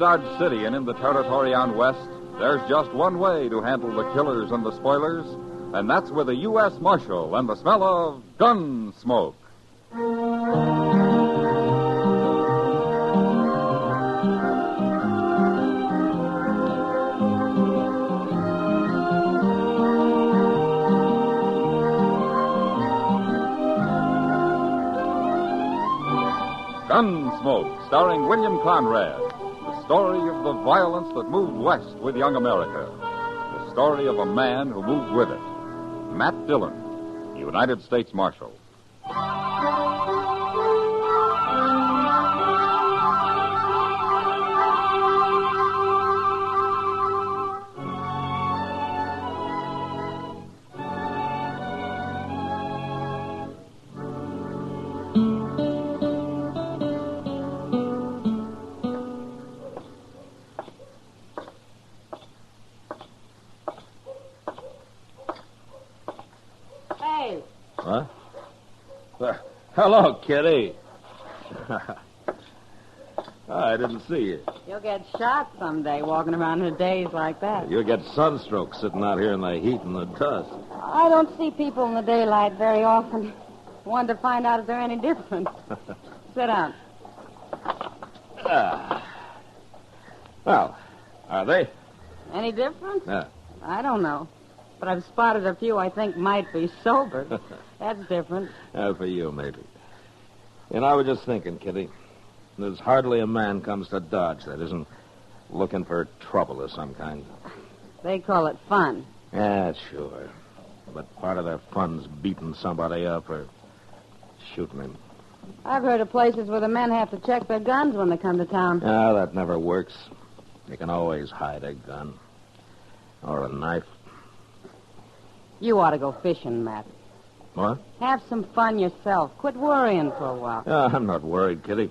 Dodge City and in the territory on west, there's just one way to handle the killers and the spoilers, and that's with a U.S. Marshal and the smell of gun smoke. Gunsmoke, starring William Conrad. The story of the violence that moved west with young America. The story of a man who moved with it. Matt Dillon, United States Marshal. Huh? Hello, Kitty. I didn't see you. You'll get shot someday walking around in days like that. You'll get sunstroke sitting out here in the heat and the dust. I don't see people in the daylight very often. Wanted to find out if they're any different. Sit down. Well, are they? Any different? Yeah. I don't know. But I've spotted a few I think might be sober. That's different. For you, maybe. You know, I was just thinking, Kitty. There's hardly a man comes to Dodge that isn't looking for trouble of some kind. They call it fun. Yeah, sure. But part of their fun's beating somebody up or shooting him. I've heard of places where the men have to check their guns when they come to town. No, that never works. You can always hide a gun. Or a knife. You ought to go fishing, Matt. What? Have some fun yourself. Quit worrying for a while. I'm not worried, Kitty.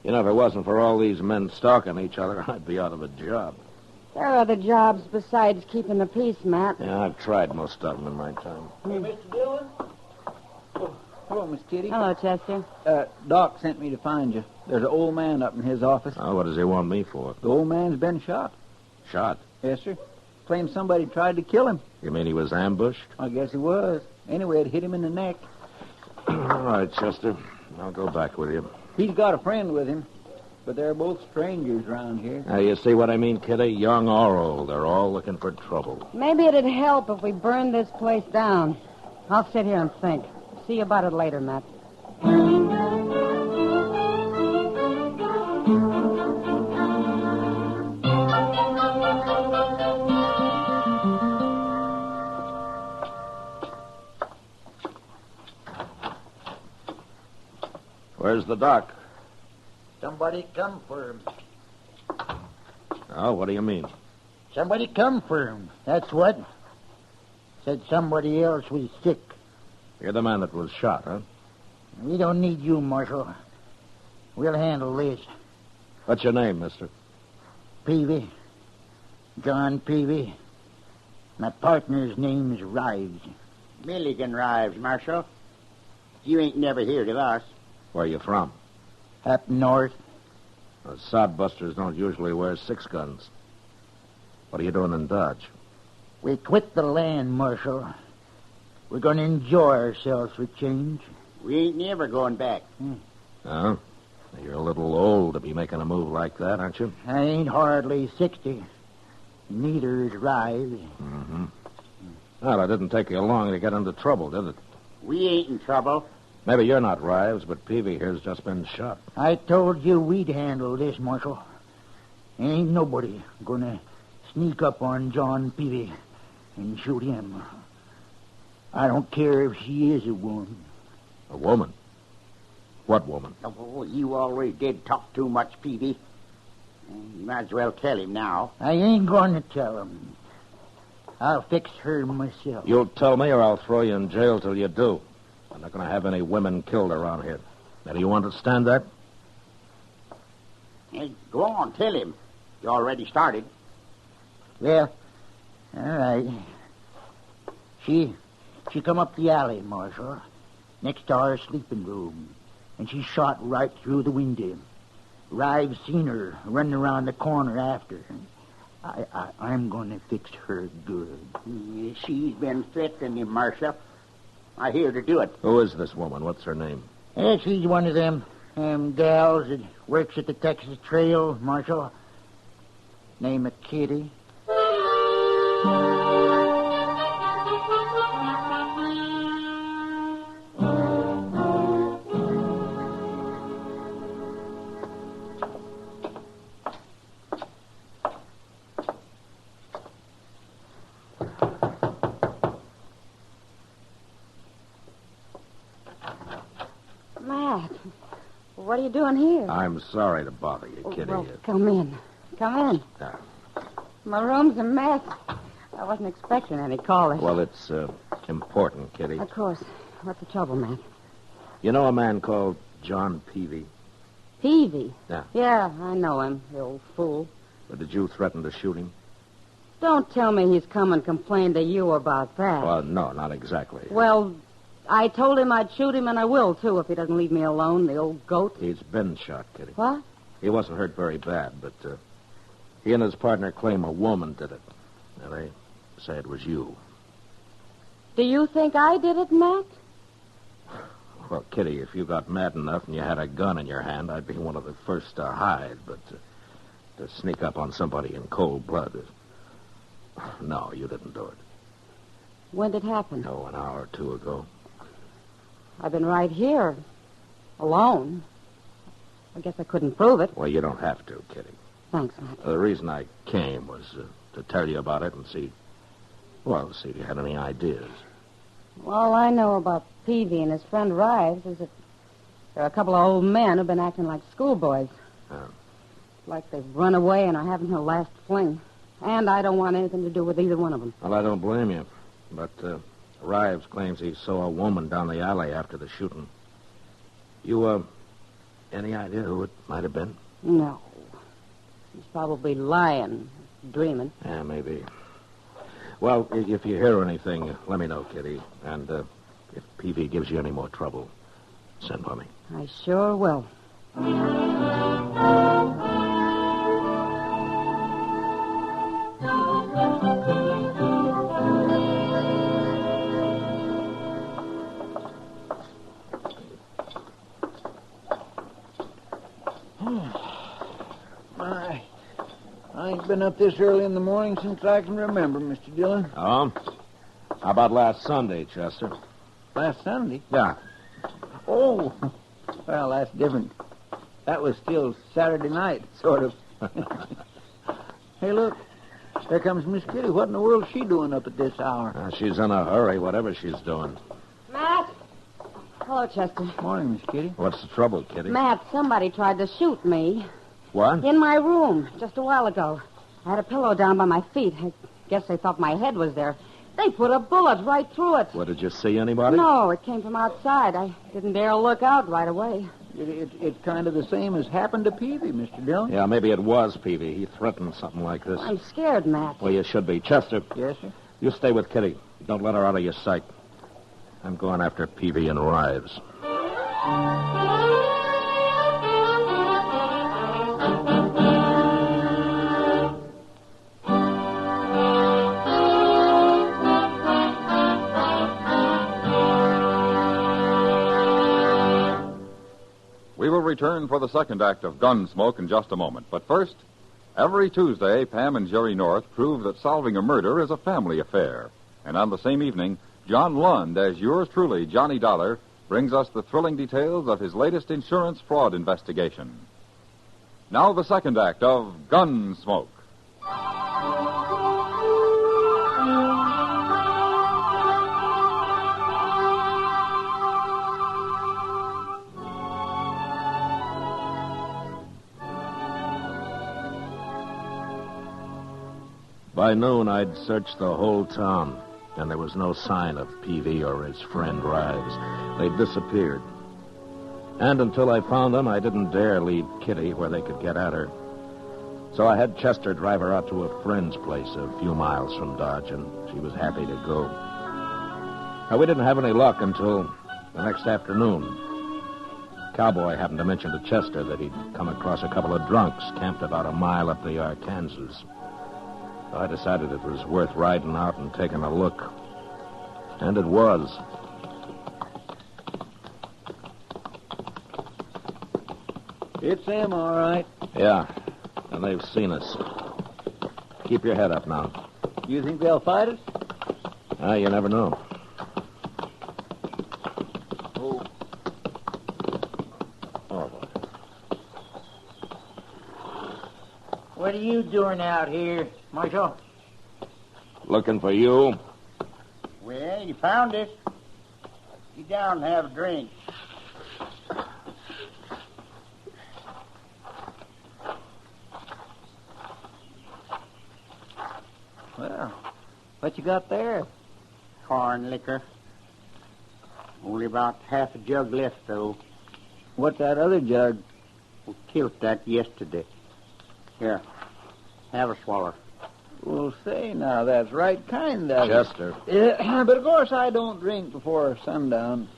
You know, if it wasn't for all these men stalking each other, I'd be out of a job. There are other jobs besides keeping the peace, Matt. Yeah, I've tried most of them in my time. Hey, Mr. Dillon? Oh, hello, Miss Kitty. Hello, Chester. Doc sent me to find you. There's an old man up in his office. Oh, what does he want me for? The old man's been shot. Shot? Yes, sir. Claims somebody tried to kill him. You mean he was ambushed? I guess he was. Anyway, it hit him in the neck. All right, Chester. I'll go back with you. He's got a friend with him, but they're both strangers around here. Now, you see what I mean, Kitty? Young or old, they're all looking for trouble. Maybe it'd help if we burned this place down. I'll sit here and think. See you about it later, Matt. Where's the doc? Somebody come for him. Oh, what do you mean? Somebody come for him. That's what. Said somebody else was sick. You're the man that was shot, huh? We don't need you, Marshal. We'll handle this. What's your name, mister? Peavy. John Peavy. My partner's name's Rives. Milligan Rives, Marshal. You ain't never heard of us. Where you from? Up north. The sodbusters don't usually wear 6 guns. What are you doing in Dodge? We quit the land, Marshal. We're going to enjoy ourselves for change. We ain't never going back. Oh? You're a little old to be making a move like that, aren't you? I ain't hardly 60. Neither is Rives. Mm-hmm. Well, it didn't take you long to get into trouble, did it? We ain't in trouble. Maybe you're not Rives, but Peavy here's just been shot. I told you we'd handle this, Marshal. Ain't nobody going to sneak up on John Peavy and shoot him. I don't care if she is a woman. A woman? What woman? Oh, you already did talk too much, Peavy. You might as well tell him now. I ain't going to tell him. I'll fix her myself. You'll tell me or I'll throw you in jail till you do. I'm not going to have any women killed around here. Now, do you understand that? Hey, go on, tell him. You already started. Well, all right. She come up the alley, Marshal, next to our sleeping room, and she shot right through the window. Rive seen her running around the corner after. I'm going to fix her good. She's been threatening him, Marshal. I hear to do it. Who is this woman? What's her name? She's one of them gals that works at the Texas Trail, Marshal. Name of Kitty. Matt, what are you doing here? I'm sorry to bother you, Kitty. Well, come in. Come in. Yeah. My room's a mess. I wasn't expecting any callers. Well, it's important, Kitty. Of course. What's the trouble, Matt? You know a man called John Peavy? Peavy? Yeah. Yeah, I know him, the old fool. Or did you threaten to shoot him? Don't tell me he's come and complained to you about that. Well, no, not exactly. Well, I told him I'd shoot him, and I will, too, if he doesn't leave me alone, the old goat. He's been shot, Kitty. What? He wasn't hurt very bad, but he and his partner claim a woman did it. And they say it was you. Do you think I did it, Matt? Well, Kitty, if you got mad enough and you had a gun in your hand, I'd be one of the first to hide, but to sneak up on somebody in cold blood No, you didn't do it. When did it happen? Oh, an hour or two ago. I've been right here, alone. I guess I couldn't prove it. Well, you don't have to, Kitty. Thanks, Matt. The reason I came was to tell you about it and see if you had any ideas. All I know about Peavy and his friend Rives is that there are a couple of old men who've been acting like schoolboys. Like they've run away and are having their last fling. And I don't want anything to do with either one of them. Well, I don't blame you. But Rives claims he saw a woman down the alley after the shooting. You, any idea who it might have been? No. He's probably lying, dreaming. Yeah, maybe. Well, if you hear anything, let me know, Kitty. And if Peavy gives you any more trouble, send for me. I sure will. I ain't been up this early in the morning since I can remember, Mr. Dillon. Oh? How about last Sunday, Chester? Last Sunday? Yeah. Oh, well, that's different. That was still Saturday night, sort of. Hey, look. There comes Miss Kitty. What in the world's she doing up at this hour? She's in a hurry, whatever she's doing. Matt? Hello, Chester. Morning, Miss Kitty. What's the trouble, Kitty? Matt, somebody tried to shoot me. What? In my room, just a while ago. I had a pillow down by my feet. I guess they thought my head was there. They put a bullet right through it. What, did you see anybody? No, it came from outside. I didn't dare look out right away. It's kind of the same as happened to Peavy, Mr. Dillon. Yeah, maybe it was Peavy. He threatened something like this. I'm scared, Matt. Well, you should be. Chester. Yes, sir? You stay with Kitty. Don't let her out of your sight. I'm going after Peavy and Rives. We will return for the second act of Gunsmoke in just a moment. But first, every Tuesday, Pam and Jerry North prove that solving a murder is a family affair. And on the same evening, John Lund, as yours truly, Johnny Dollar, brings us the thrilling details of his latest insurance fraud investigation. Now the second act of Gunsmoke. By noon, I'd searched the whole town, and there was no sign of Peavy or his friend Rives. They'd disappeared. And until I found them, I didn't dare leave Kitty where they could get at her. So I had Chester drive her out to a friend's place a few miles from Dodge, and she was happy to go. Now, we didn't have any luck until the next afternoon. cowboy happened to mention to Chester that he'd come across a couple of drunks camped about a mile up the Arkansas. So I decided it was worth riding out and taking a look. And it was. It's them, all right. Yeah, and they've seen us. Keep your head up now. You think they'll fight us? You never know. Oh. Oh, boy. What are you doing out here, Marshal? Looking for you. Well, you found us. Sit down and have a drink. Well, what you got there? Corn liquor. Only about half a jug left, though. What's that other jug? We killed that yesterday. Here, have a swallow. Well, say now, that's right kind of... Chester. But of course I don't drink before sundown.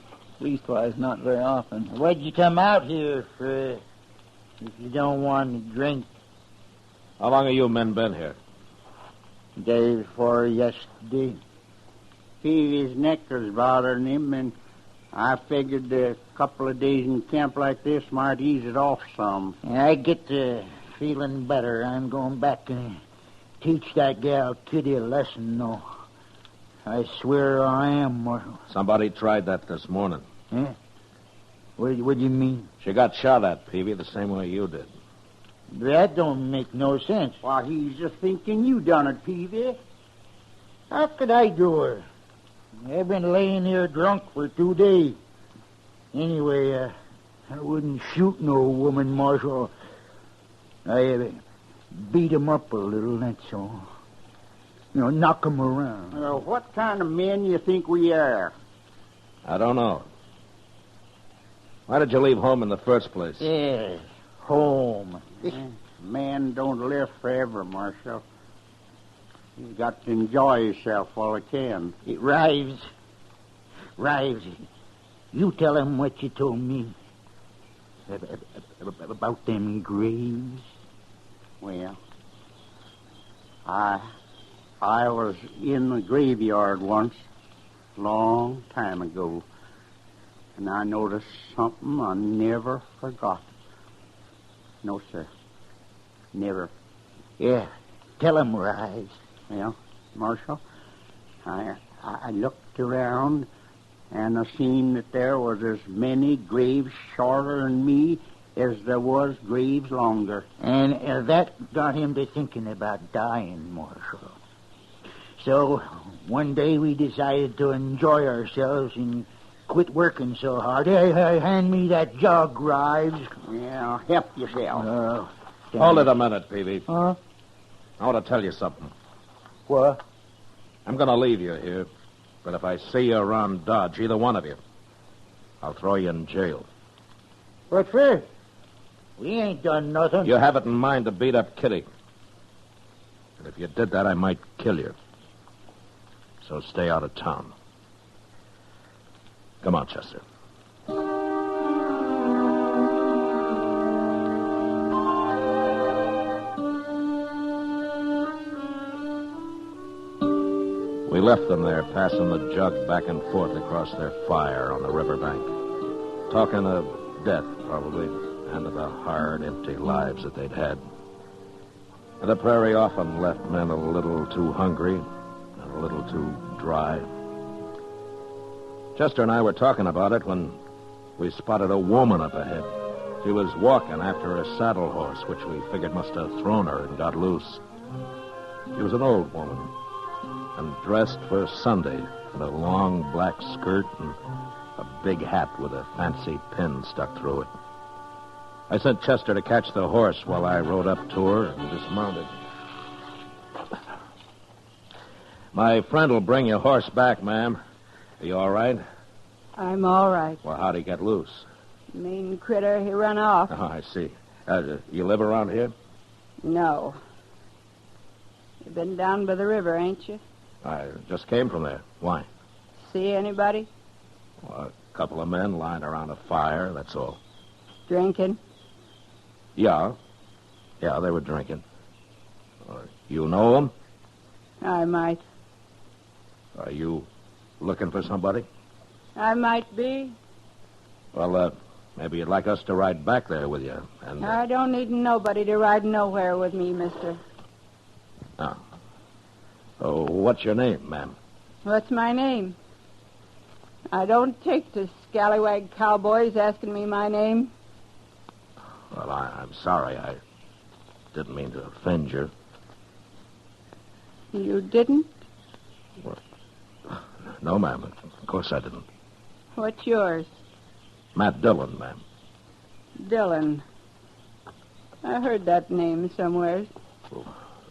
Leastwise, not very often. What'd you come out here for if you don't want to drink? How long have you men been here? Day before yesterday. His neck was bothering him, and I figured a couple of days in camp like this might ease it off some. I get to feeling better. I'm going back and teach that gal Kitty a lesson, though. I swear I am, Marshal. Somebody tried that this morning. Eh? What do you mean? She got shot at, Peavy, the same way you did. That don't make no sense. Why, he's just thinking you done it, Peavy. How could I do her? I've been laying here drunk for 2 days. Anyway, I wouldn't shoot no woman, Marshal. I beat 'em up a little, that's all. Knock 'em around. Well, what kind of men you think we are? I don't know. Why did you leave home in the first place? Yeah, home. Man don't live forever, Marshal. He's got to enjoy himself while he can. Rives, you tell him what you told me about them graves. Well, I was in the graveyard once, long time ago, and I noticed something I never forgot. No, sir. Never. Yeah, tell him, Rives. Well, Marshal, I looked around, and I seen that there was as many graves shorter than me as there was graves longer. And that got him to thinking about dying, Marshal. So, one day we decided to enjoy ourselves and quit working so hard. Hey, hand me that jug, Rives. Yeah, help yourself. Hold it a minute, Peavy. Huh? I want to tell you something. What? I'm going to leave you here, but if I see you around Dodge, either one of you, I'll throw you in jail. What for? We ain't done nothing. You have it in mind to beat up Kitty. And if you did that, I might kill you. So stay out of town. Come on, Chester. We left them there, passing the jug back and forth across their fire on the riverbank. Talking of death, probably, and of the hard, empty lives that they'd had. And the prairie often left men a little too hungry and a little too dry. Chester and I were talking about it when we spotted a woman up ahead. She was walking after a saddle horse, which we figured must have thrown her and got loose. She was an old woman, and dressed for Sunday in a long black skirt and a big hat with a fancy pin stuck through it. I sent Chester to catch the horse while I rode up to her and dismounted. My friend will bring your horse back, ma'am. Are you all right? I'm all right. Well, how'd he get loose? Mean critter, he run off. Oh, I see. You live around here? No. You've been down by the river, ain't you? I just came from there. Why? See anybody? Well, a couple of men lying around a fire, that's all. Drinking? Yeah. Yeah, they were drinking. You know them? I might. Are you looking for somebody? I might be. Well, maybe you'd like us to ride back there with you. And I don't need nobody to ride nowhere with me, mister. Oh, what's your name, ma'am? What's my name? I don't take to scallywag cowboys asking me my name. Well, I'm sorry. I didn't mean to offend you. You didn't? No, ma'am. Of course I didn't. What's yours? Matt Dillon, ma'am. Dillon. I heard that name somewhere.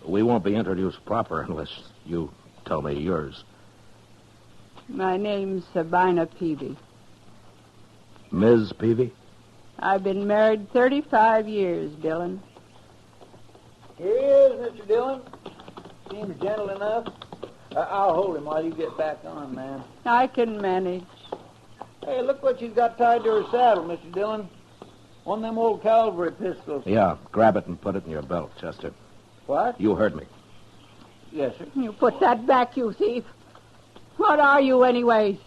We won't be introduced proper unless you tell me yours. My name's Sabina Peavy. Ms. Peavy? I've been married 35 years, Dillon. Here he is, Mr. Dillon. Seems gentle enough. I'll hold him while you get back on, ma'am. I can manage. Hey, look what she's got tied to her saddle, Mr. Dillon. One of them old cavalry pistols. Yeah, grab it and put it in your belt, Chester. What? You heard me. Yes, sir. You put that back, you thief. What are you, anyways?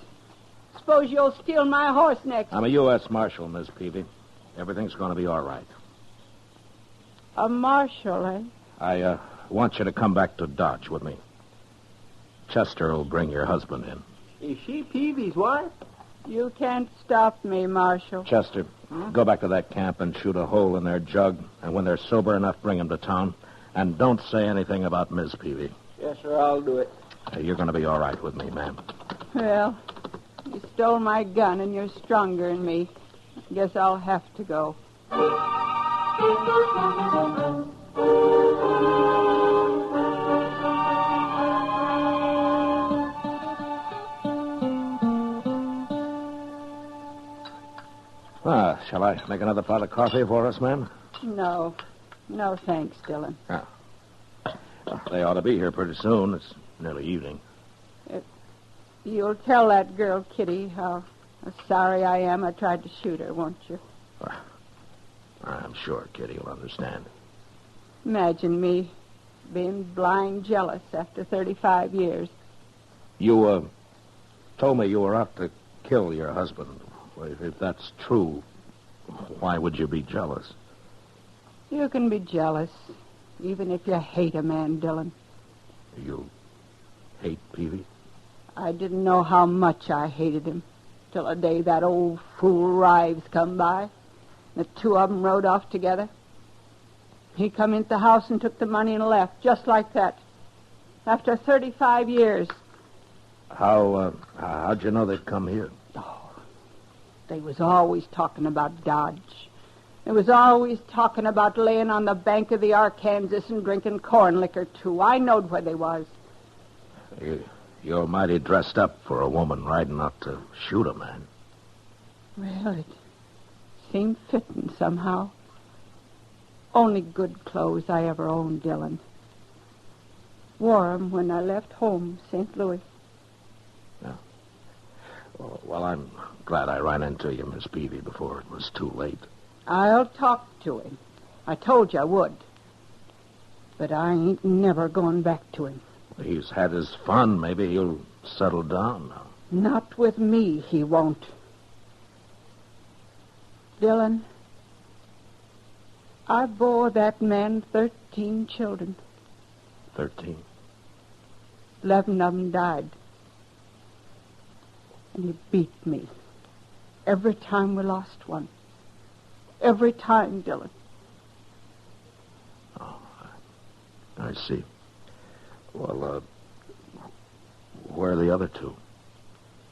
Suppose you'll steal my horse next. I'm a U.S. Marshal, Ms. Peavy. Everything's going to be all right. A marshal, eh? I want you to come back to Dodge with me. Chester will bring your husband in. Is she Peavy's wife? You can't stop me, Marshal. Chester, go back to that camp and shoot a hole in their jug. And when they're sober enough, bring them to town. And don't say anything about Ms. Peavy. Yes, sir, I'll do it. You're going to be all right with me, ma'am. Well, you stole my gun and you're stronger than me. I guess I'll have to go. Shall I make another pot of coffee for us, ma'am? No. No, thanks, Dillon. They ought to be here pretty soon. It's nearly evening. You'll tell that girl, Kitty, how sorry I am I tried to shoot her, won't you? I'm sure Kitty will understand. Imagine me being blind jealous after 35 years. You, told me you were out to kill your husband. If that's true, why would you be jealous? You can be jealous, even if you hate a man, Dillon. You hate Peavy? I didn't know how much I hated him till the day that old fool Rives come by. The two of them rode off together. He come into the house and took the money and left, just like that. After 35 years. How'd you know they'd come here? They was always talking about Dodge. They was always talking about laying on the bank of the Arkansas and drinking corn liquor, too. I knowed where they was. You're mighty dressed up for a woman riding out to shoot a man. Well, it seemed fitting somehow. Only good clothes I ever owned, Dillon. Wore 'em when I left home, St. Louis. Yeah. Well, I'm glad I ran into you, Miss Peavy, before it was too late. I'll talk to him. I told you I would. But I ain't never going back to him. He's had his fun. Maybe he'll settle down now. Not with me, he won't. Dillon, I bore that man 13 children. 13? 11 of them died. And he beat me. Every time we lost one. Every time, Dillon. Oh, I see. Well, where are the other two?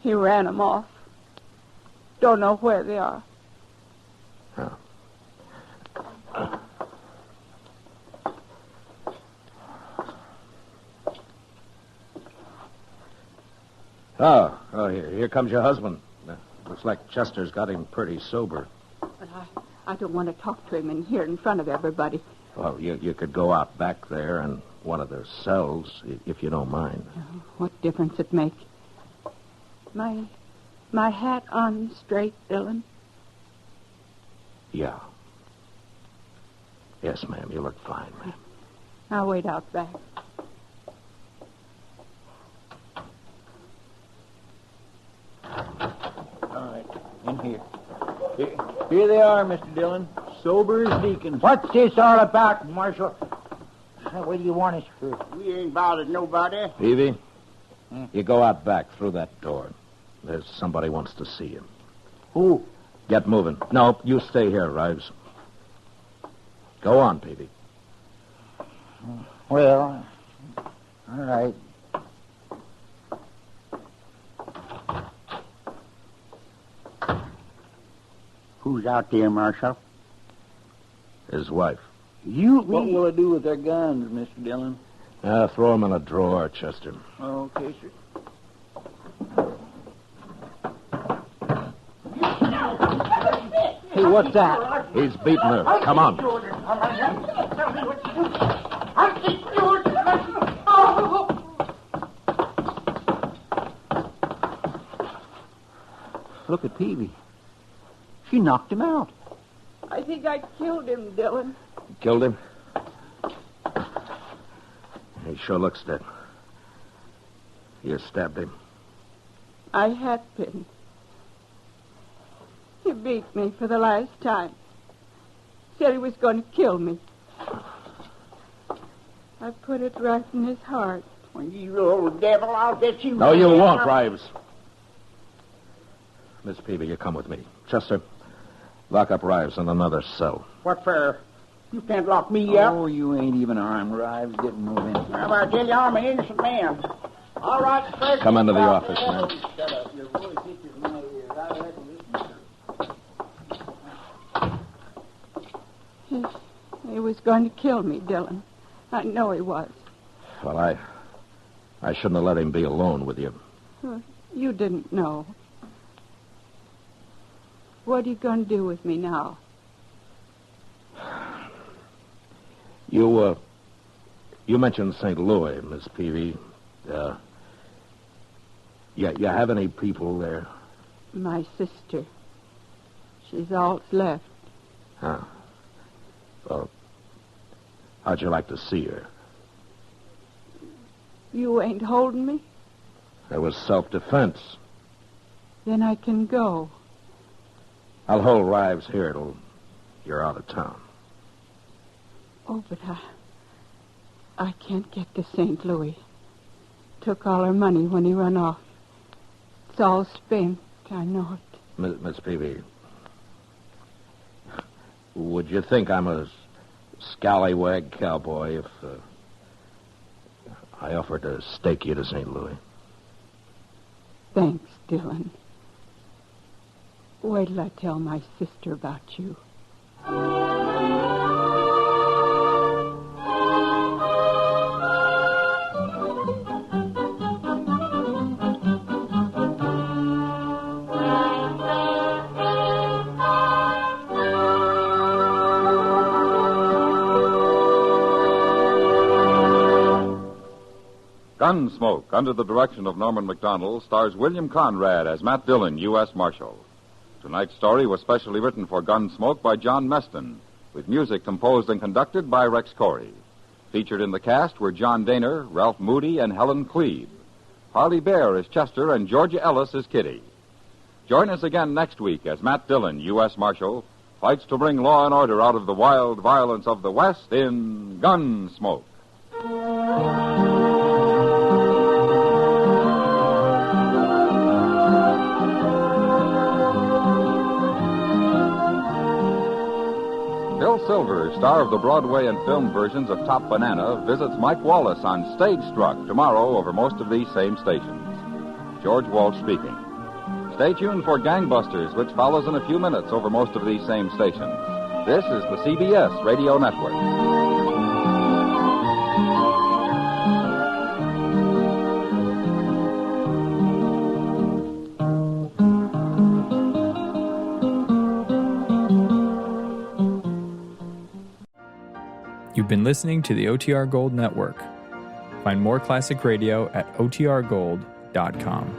He ran them off. Don't know where they are. Oh, here comes your husband. Looks like Chester's got him pretty sober. But I don't want to talk to him in here in front of everybody. Well, you could go out back there in one of their cells, if you don't mind. Oh, what difference it make? My hat on straight, Dillon. Yeah. Yes, ma'am. You look fine, ma'am. I'll wait out back. All right, in here. Here they are, Mr. Dillon. Sober as deacons. What's this all about, Marshal? What do you want us for? We ain't bothered nobody. Peavy, you go out back through that door. There's somebody wants to see you. Who? Get moving. No, you stay here, Rives. Go on, Peavy. Well, all right. Who's out there, Marshal? His wife. You? What will I do with their guns, Mr. Dillon? Throw them in a drawer, Chester. Okay, sir. Hey, what's that? He's beating her. Come on. Look at Peavy. She knocked him out. I think I killed him, Dillon. Killed him? He sure looks dead. You stabbed him. I had been. He beat me for the last time. Said he was going to kill me. I put it right in his heart. When you old devil, I'll get you. No, you won't, Rives. Miss Peavy, you come with me. Chester, lock up Rives in another cell. What for? You can't lock me up. Oh, you ain't even armed, Rives. Get moving. Well, I tell you, I'm an innocent man. All right, President. Come into the office, man. Shut up. Your voice itches my ears. I'll have to listen to it. He was going to kill me, Dillon. I know he was. Well, I shouldn't have let him be alone with you. You didn't know. What are you going to do with me now? You mentioned St. Louis, Miss Peavy. You have any people there? My sister. She's all that's left. Huh. Well, how'd you like to see her? You ain't holding me? It was self-defense. Then I can go. I'll hold Rives here till you're out of town. Oh, but I can't get to St. Louis. Took all her money when he run off. It's all spent. I know it. Miss Peavy, would you think I'm a scallywag cowboy if I offered to stake you to St. Louis? Thanks, Dillon. Wait till I tell my sister about you. Gunsmoke, under the direction of Norman Macdonald, stars William Conrad as Matt Dillon, U.S. Marshal. Tonight's story was specially written for Gunsmoke by John Meston, with music composed and conducted by Rex Corey. Featured in the cast were John Daner, Ralph Moody, and Helen Cleve. Harley Bear as Chester and Georgia Ellis as Kitty. Join us again next week as Matt Dillon, U.S. Marshal, fights to bring law and order out of the wild violence of the West in Gunsmoke. Bill Silver, star of the Broadway and film versions of Top Banana, visits Mike Wallace on Stage Struck tomorrow over most of these same stations. George Walsh speaking. Stay tuned for Gangbusters, which follows in a few minutes over most of these same stations. This is the CBS Radio Network. You've been listening to the OTR Gold Network. Find more classic radio at otrgold.com.